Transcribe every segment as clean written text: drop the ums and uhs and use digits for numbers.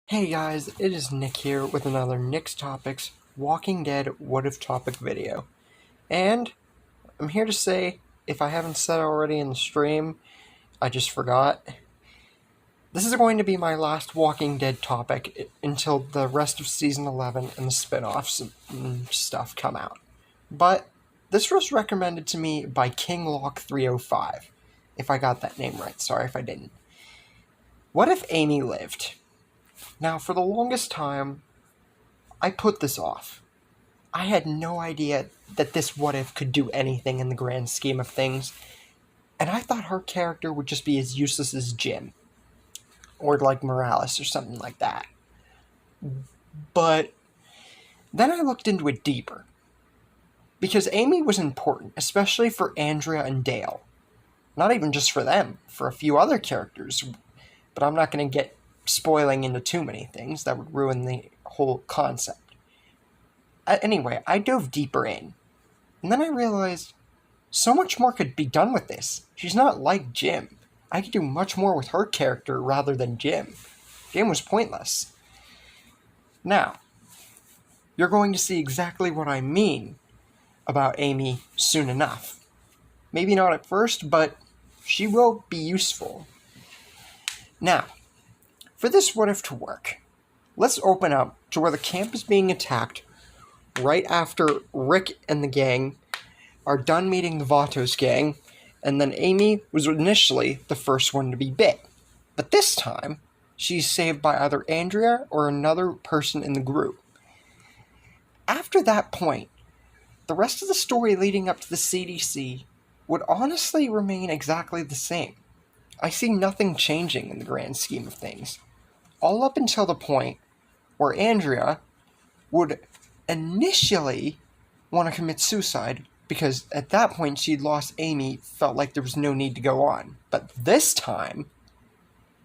Hey guys, it is Nick here with another Nick's Topics Walking Dead What If Topic video. And I'm here to say, if I haven't said already in the stream, I just forgot. This is going to be my last Walking Dead topic until the rest of Season 11 and the spin-offs and stuff come out. But this was recommended to me by KingLock305, if I got that name right, sorry if I didn't. What if Amy lived? Now, for the longest time, I put this off. I had no idea that this what if could do anything in the grand scheme of things, and I thought her character would just be as useless as Jim, or like Morales or something like that. But then I looked into it deeper, because Amy was important, especially for Andrea and Dale. Not even just for them, for a few other characters, but I'm not going to get spoiling into too many things. That would ruin the whole concept. Anyway, I dove deeper in, and then I realized so much more could be done with this. She's not like Jim. I could do much more with her character rather than Jim. Jim was pointless. Now, you're going to see exactly what I mean about Amy soon enough. Maybe not at first, but she will be useful. Now, for this what if to work, let's open up to where the camp is being attacked right after Rick and the gang are done meeting the Vatos gang, and then Amy was initially the first one to be bit. But this time, she's saved by either Andrea or another person in the group. After that point, the rest of the story leading up to the CDC would honestly remain exactly the same. I see nothing changing in the grand scheme of things. All up until the point where Andrea would initially want to commit suicide because at that point she'd lost Amy, felt like there was no need to go on. But this time,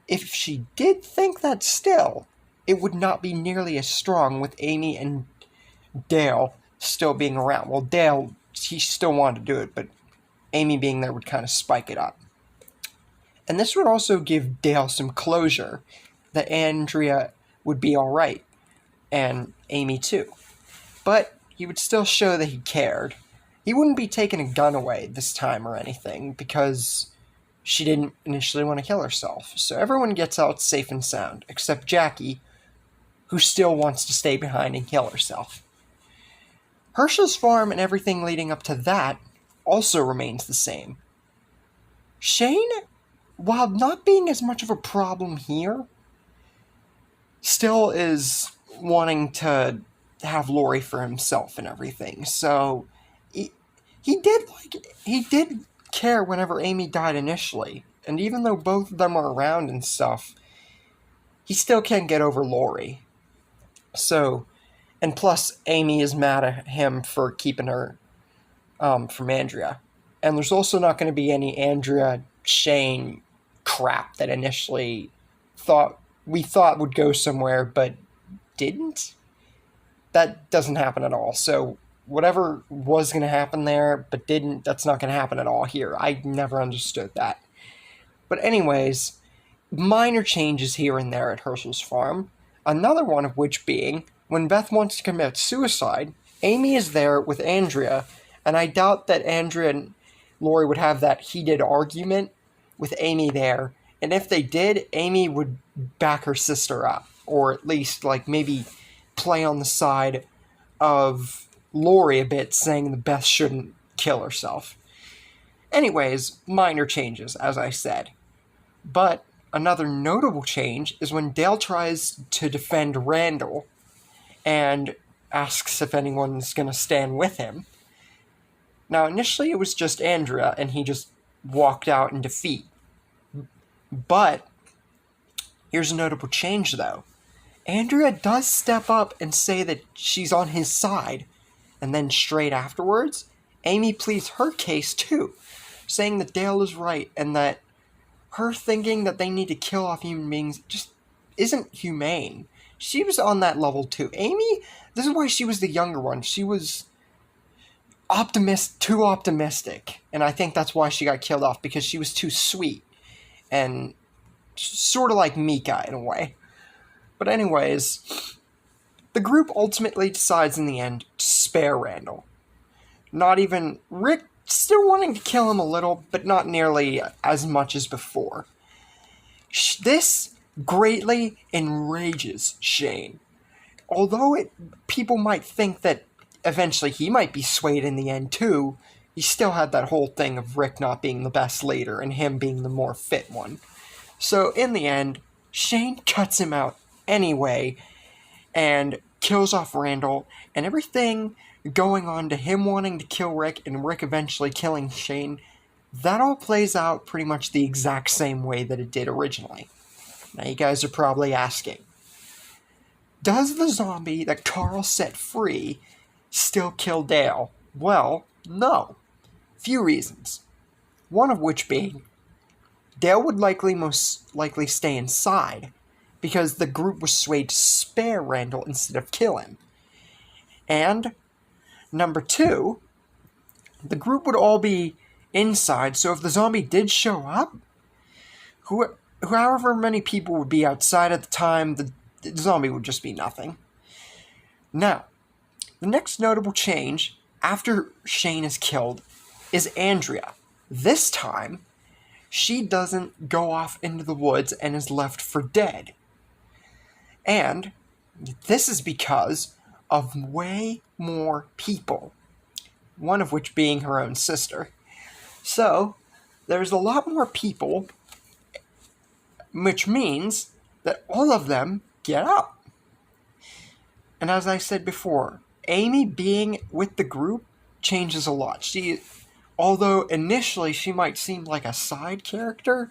if she did think that still, it would not be nearly as strong with Amy and Dale still being around. Well, Dale, he still wanted to do it, but Amy being there would kind of spike it up. And this would also give Dale some closure that Andrea would be alright, and Amy too. But he would still show that he cared. He wouldn't be taking a gun away this time or anything, because she didn't initially want to kill herself. So everyone gets out safe and sound, except Jackie, who still wants to stay behind and kill herself. Herschel's farm and everything leading up to that also remains the same. Shane, while not being as much of a problem here, still is wanting to have Lori for himself and everything. So he did care whenever Amy died initially, and even though both of them are around and stuff, he still can't get over Lori. So, and plus Amy is mad at him for keeping her from Andrea, and there's also not going to be any Andrea Shane crap that initially we thought would go somewhere but didn't. That doesn't happen at all. So whatever was going to happen there but didn't, that's not going to happen at all here. I never understood that. But anyways, minor changes here and there at Herschel's farm. Another one of which being, when Beth wants to commit suicide, Amy is there with Andrea, and I doubt that Andrea and Lori would have that heated argument with Amy there. And if they did, Amy would back her sister up, or at least, like, maybe play on the side of Lori a bit, saying that Beth shouldn't kill herself. Anyways, minor changes, as I said. But another notable change is when Dale tries to defend Randall and asks if anyone's going to stand with him. Now, initially it was just Andrea, and he just walked out in defeat. But here's a notable change, though. Andrea does step up and say that she's on his side, and then straight afterwards, Amy pleads her case too, saying that Dale is right, and that her thinking that they need to kill off human beings just isn't humane. She was on that level too. Amy, this is why she was the younger one. She was too optimistic, and I think that's why she got killed off, because she was too sweet, and sort of like Mika in a way. But anyways, the group ultimately decides in the end to spare Randall. Not even Rick still wanting to kill him a little, but not nearly as much as before. This greatly enrages Shane. Although people might think that eventually he might be swayed in the end too, he still had that whole thing of Rick not being the best leader and him being the more fit one. So in the end, Shane cuts him out anyway and kills off Randall, and everything going on to him wanting to kill Rick and Rick eventually killing Shane, that all plays out pretty much the exact same way that it did originally. Now you guys are probably asking, does the zombie that Carl set free still kill Dale? Well, no. Few reasons. One of which being, Dale would most likely stay inside, because the group was swayed to spare Randall instead of kill him. And, number two, the group would all be inside, so if the zombie did show up, however many people would be outside at the time, the zombie would just be nothing. Now, the next notable change after Shane is killed is Andrea. This time, she doesn't go off into the woods and is left for dead. And this is because of way more people, one of which being her own sister. So, there's a lot more people, which means that all of them get up. And as I said before, Amy being with the group changes a lot. Although initially she might seem like a side character,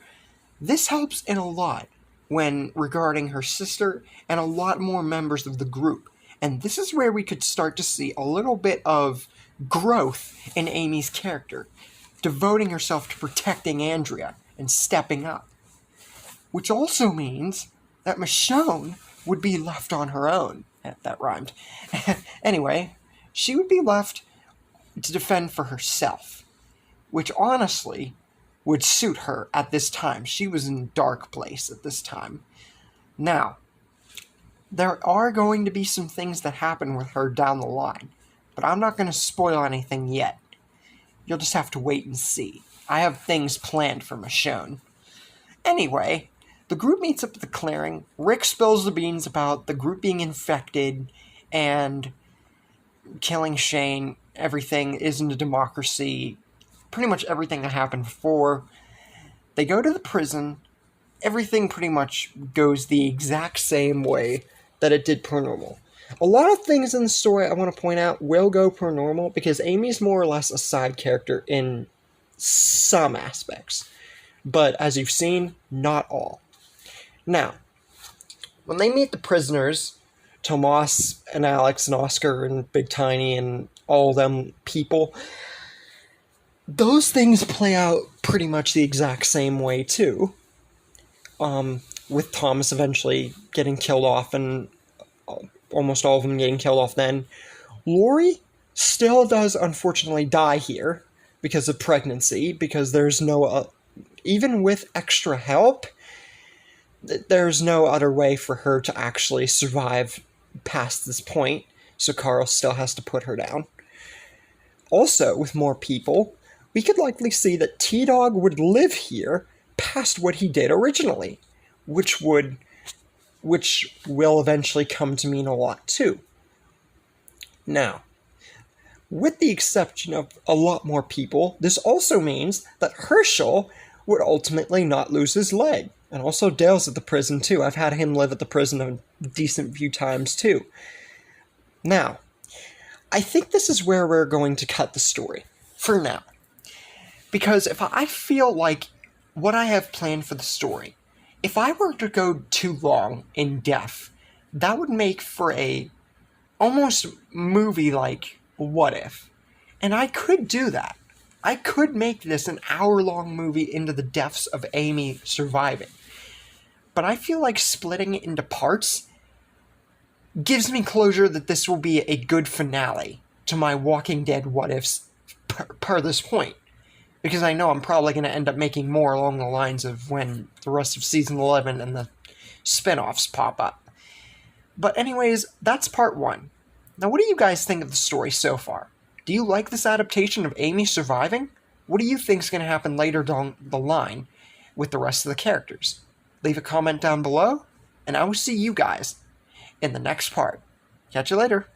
this helps in a lot when regarding her sister and a lot more members of the group. And this is where we could start to see a little bit of growth in Amy's character, devoting herself to protecting Andrea and stepping up. Which also means that Michonne would be left on her own. That rhymed. Anyway, she would be left to defend for herself, which honestly would suit her at this time. She was in a dark place at this time. Now, there are going to be some things that happen with her down the line, but I'm not going to spoil anything yet. You'll just have to wait and see. I have things planned for Michonne. Anyway, the group meets up at the clearing. Rick spills the beans about the group being infected and killing Shane. Everything isn't a democracy. Pretty much everything that happened before. They go to the prison. Everything pretty much goes the exact same way that it did per normal. A lot of things in the story I want to point out will go per normal because Amy's more or less a side character in some aspects. But as you've seen, not all. Now, when they meet the prisoners, Tomas and Alex and Oscar and Big Tiny and all them people, those things play out pretty much the exact same way too. With Thomas eventually getting killed off and almost all of them getting killed off then. Lori still does unfortunately die here because of pregnancy, because there's no, even with extra help, there's no other way for her to actually survive past this point, so Carl still has to put her down. Also, with more people, we could likely see that T-Dog would live here past what he did originally, which will eventually come to mean a lot too. Now, with the exception of a lot more people, this also means that Herschel would ultimately not lose his leg. And also Dale's at the prison too. I've had him live at the prison a decent few times too. Now, I think this is where we're going to cut the story, for now. Because if I feel like what I have planned for the story, if I were to go too long in depth, that would make for a almost movie-like What If. And I could do that. I could make this an hour-long movie into the deaths of Amy surviving. But I feel like splitting it into parts gives me closure that this will be a good finale to my Walking Dead What Ifs per this point. Because I know I'm probably going to end up making more along the lines of when the rest of Season 11 and the spin-offs pop up. But anyways, that's part 1. Now, what do you guys think of the story so far? Do you like this adaptation of Amy surviving? What do you think is going to happen later down the line with the rest of the characters? Leave a comment down below, and I will see you guys in the next part. Catch you later.